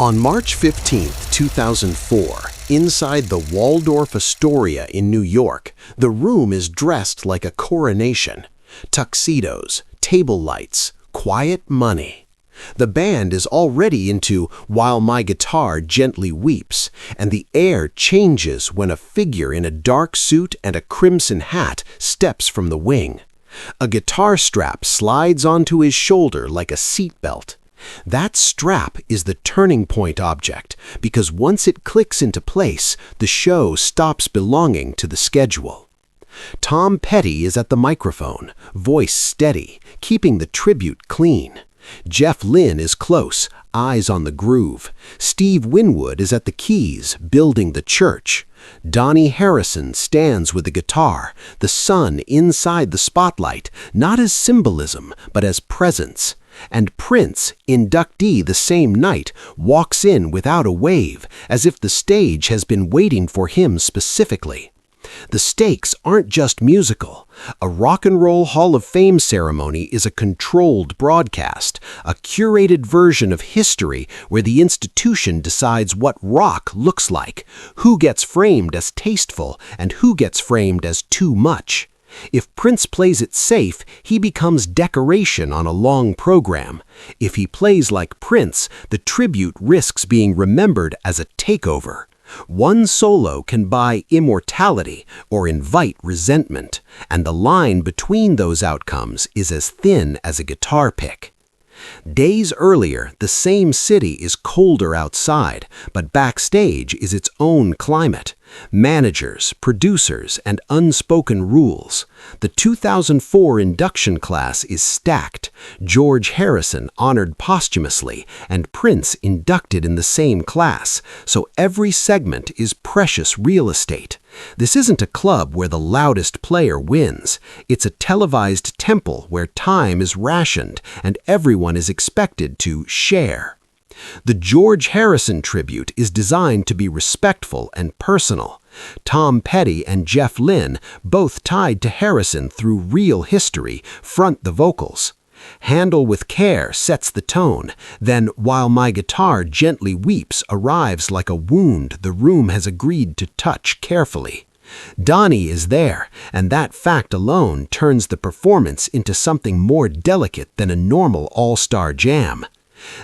On March 15, 2004, inside the Waldorf Astoria in New York, the room is dressed like a coronation. Tuxedos, table lights, quiet money. The band is already into While My Guitar Gently Weeps, and the air changes when a figure in a dark suit and a crimson hat steps from the wing. A guitar strap slides onto his shoulder like a seatbelt. That strap is the turning point object, because once it clicks into place, the show stops belonging to the schedule. Tom Petty is at the microphone, voice steady, keeping the tribute clean. Jeff Lynne is close, eyes on the groove. Steve Winwood is at the keys, building the church. Donnie Harrison stands with the guitar, the sun inside the spotlight, not as symbolism, but as presence. And Prince, inductee the same night, walks in without a wave, as if the stage has been waiting for him specifically. The stakes aren't just musical. A Rock and Roll Hall of Fame ceremony is a controlled broadcast, a curated version of history where the institution decides what rock looks like, who gets framed as tasteful, and who gets framed as too much. If Prince plays it safe, he becomes decoration on a long program. If he plays like Prince, the tribute risks being remembered as a takeover. One solo can buy immortality or invite resentment, and the line between those outcomes is as thin as a guitar pick. Days earlier, the same city is colder outside, but backstage is its own climate. Managers, producers, and unspoken rules. The 2004 induction class is stacked. George Harrison honored posthumously, and Prince inducted in the same class, so every segment is precious real estate. This isn't a club where the loudest player wins. It's a televised temple where time is rationed and everyone is expected to share. The George Harrison tribute is designed to be respectful and personal. Tom Petty and Jeff Lynne, both tied to Harrison through real history, front the vocals. Handle with Care sets the tone, then While My Guitar Gently Weeps arrives like a wound the room has agreed to touch carefully. Donnie is there, and that fact alone turns the performance into something more delicate than a normal all-star jam.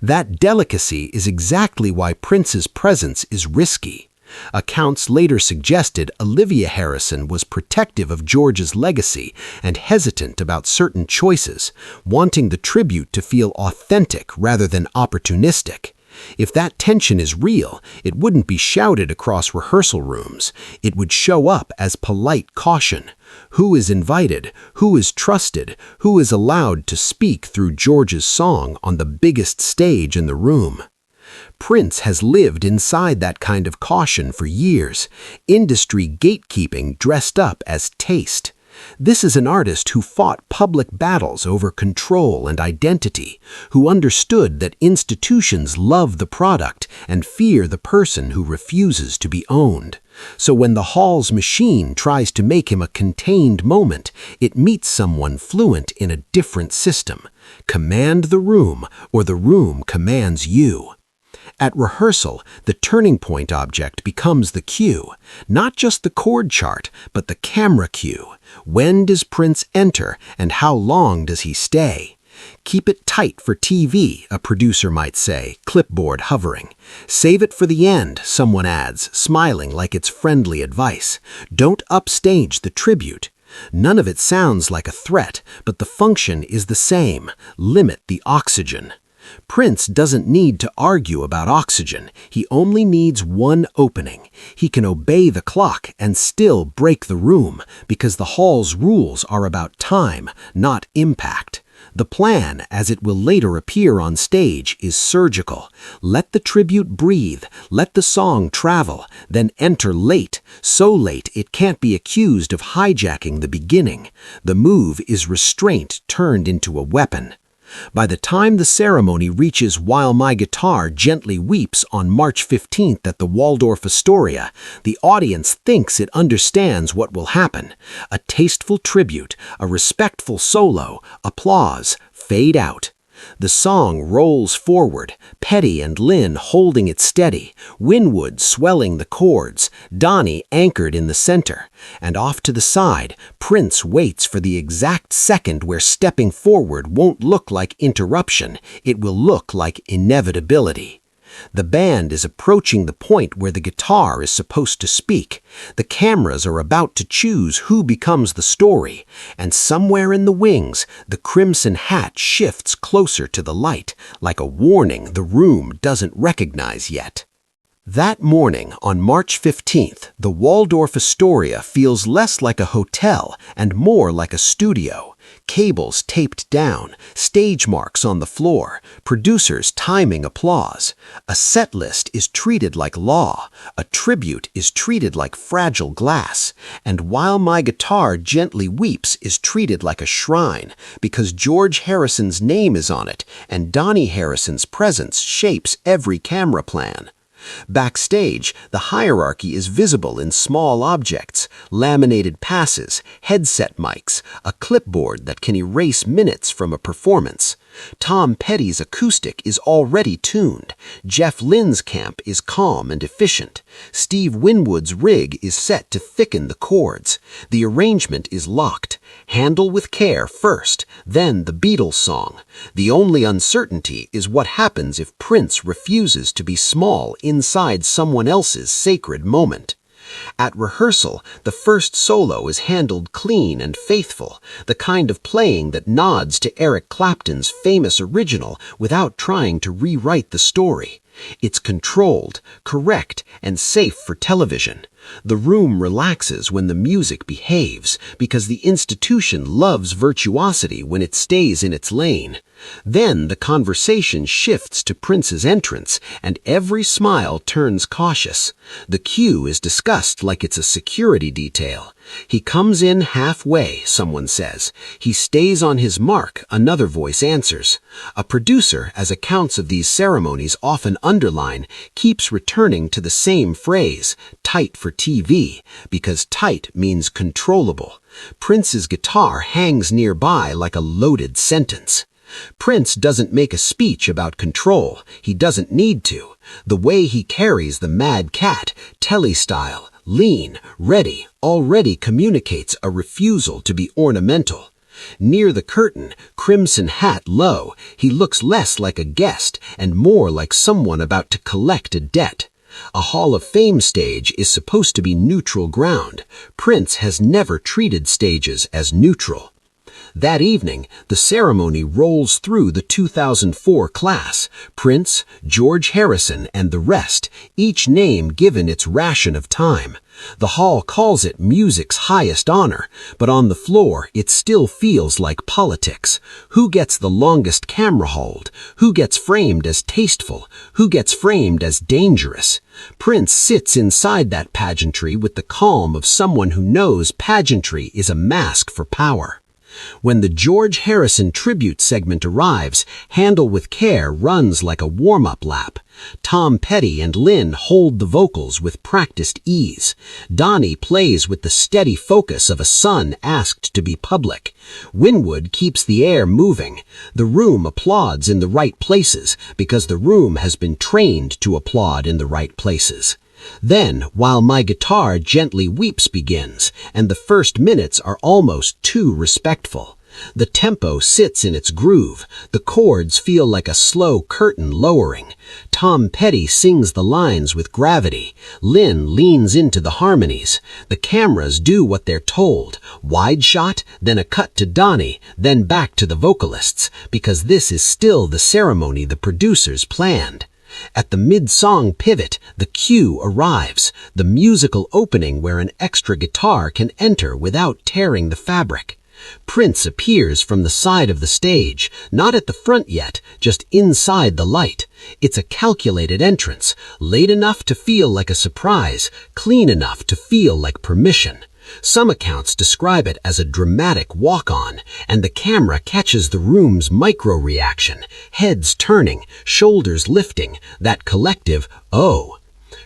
That delicacy is exactly why Prince's presence is risky. Accounts later suggested Olivia Harrison was protective of George's legacy and hesitant about certain choices, wanting the tribute to feel authentic rather than opportunistic. If that tension is real, it wouldn't be shouted across rehearsal rooms. It would show up as polite caution. Who is invited? Who is trusted? Who is allowed to speak through George's song on the biggest stage in the room? Prince has lived inside that kind of caution for years, industry gatekeeping dressed up as taste. This is an artist who fought public battles over control and identity, who understood that institutions love the product and fear the person who refuses to be owned. So when the hall's machine tries to make him a contained moment, it meets someone fluent in a different system. Command the room, or the room commands you. At rehearsal, the turning point object becomes the cue, not just the chord chart, but the camera cue. When does Prince enter, and how long does he stay? Keep it tight for TV, a producer might say, clipboard hovering. Save it for the end, someone adds, smiling like it's friendly advice. Don't upstage the tribute. None of it sounds like a threat, but the function is the same. Limit the oxygen. Prince doesn't need to argue about oxygen. He only needs one opening. He can obey the clock and still break the room, because the hall's rules are about time, not impact. The plan, as it will later appear on stage, is surgical. Let the tribute breathe, let the song travel, then enter late, so late it can't be accused of hijacking the beginning. The move is restraint turned into a weapon. By the time the ceremony reaches While My Guitar Gently Weeps on March 15th at the Waldorf Astoria, the audience thinks it understands what will happen. A tasteful tribute, a respectful solo, applause, fade out. The song rolls forward, Petty and Lynn holding it steady, Winwood swelling the chords, Donnie anchored in the center, and off to the side, Prince waits for the exact second where stepping forward won't look like interruption, it will look like inevitability. The band is approaching the point where the guitar is supposed to speak. The cameras are about to choose who becomes the story, and somewhere in the wings, the crimson hat shifts closer to the light, like a warning the room doesn't recognize yet. That morning, on March 15th, the Waldorf Astoria feels less like a hotel and more like a studio. Cables taped down, stage marks on the floor, producers timing applause. A set list is treated like law, a tribute is treated like fragile glass, and While My Guitar Gently Weeps is treated like a shrine because George Harrison's name is on it and Donnie Harrison's presence shapes every camera plan. Backstage, the hierarchy is visible in small objects, laminated passes, headset mics, a clipboard that can erase minutes from a performance. Tom Petty's acoustic is already tuned. Jeff Lynne's camp is calm and efficient. Steve Winwood's rig is set to thicken the chords. The arrangement is locked. Handle with care first, then the Beatles song. The only uncertainty is what happens if Prince refuses to be small inside someone else's sacred moment. At rehearsal, the first solo is handled clean and faithful, the kind of playing that nods to Eric Clapton's famous original without trying to rewrite the story. It's controlled, correct, and safe for television. The room relaxes when the music behaves, because the institution loves virtuosity when it stays in its lane. Then the conversation shifts to Prince's entrance, and every smile turns cautious. The cue is discussed like it's a security detail. He comes in halfway, someone says. He stays on his mark, another voice answers. A producer, as accounts of these ceremonies often underline, keeps returning to the same phrase, tight for TV, because tight means controllable. Prince's guitar hangs nearby like a loaded sentence. Prince doesn't make a speech about control. He doesn't need to. The way he carries the Mad Cat, telly-style, lean, ready, already communicates a refusal to be ornamental. Near the curtain, crimson hat low, he looks less like a guest and more like someone about to collect a debt. A Hall of Fame stage is supposed to be neutral ground. Prince has never treated stages as neutral. That evening, the ceremony rolls through the 2004 class, Prince, George Harrison, and the rest, each name given its ration of time. The hall calls it music's highest honor, but on the floor it still feels like politics. Who gets the longest camera hold? Who gets framed as tasteful? Who gets framed as dangerous? Prince sits inside that pageantry with the calm of someone who knows pageantry is a mask for power. When the George Harrison tribute segment arrives, Handle with Care runs like a warm-up lap. Tom Petty and Lynn hold the vocals with practiced ease. Donnie plays with the steady focus of a son asked to be public. Winwood keeps the air moving. The room applauds in the right places because the room has been trained to applaud in the right places. Then, While My Guitar Gently Weeps begins, and the first minutes are almost too respectful. The tempo sits in its groove. The chords feel like a slow curtain lowering. Tom Petty sings the lines with gravity. Lynn leans into the harmonies. The cameras do what they're told. Wide shot, then a cut to Donnie, then back to the vocalists, because this is still the ceremony the producers planned. At the mid-song pivot, the cue arrives, the musical opening where an extra guitar can enter without tearing the fabric. Prince appears from the side of the stage, not at the front yet, just inside the light. It's a calculated entrance, late enough to feel like a surprise, clean enough to feel like permission. Some accounts describe it as a dramatic walk-on, and the camera catches the room's micro-reaction, heads turning, shoulders lifting, that collective, oh.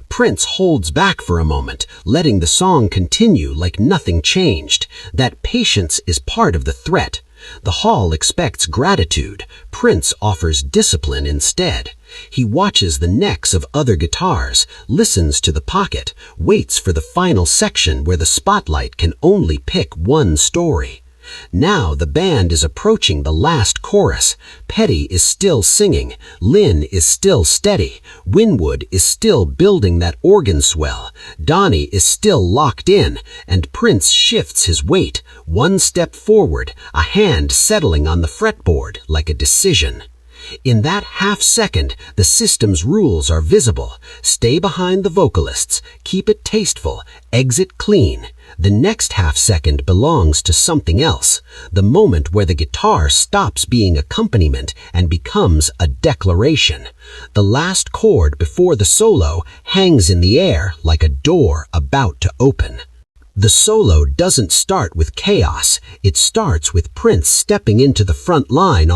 Prince holds back for a moment, letting the song continue like nothing changed. That patience is part of the threat. The hall expects gratitude. Prince offers discipline instead. He watches the necks of other guitars, listens to the pocket, waits for the final section where the spotlight can only pick one story. Now the band is approaching the last chorus. Petty is still singing, Lynn is still steady, Winwood is still building that organ swell, Donnie is still locked in, and Prince shifts his weight, one step forward, a hand settling on the fretboard like a decision. In that half second, the system's rules are visible. Stay behind the vocalists, keep it tasteful, exit clean. The next half second belongs to something else, the moment where the guitar stops being accompaniment and becomes a declaration. The last chord before the solo hangs in the air like a door about to open. The solo doesn't start with chaos, it starts with Prince stepping into the front line on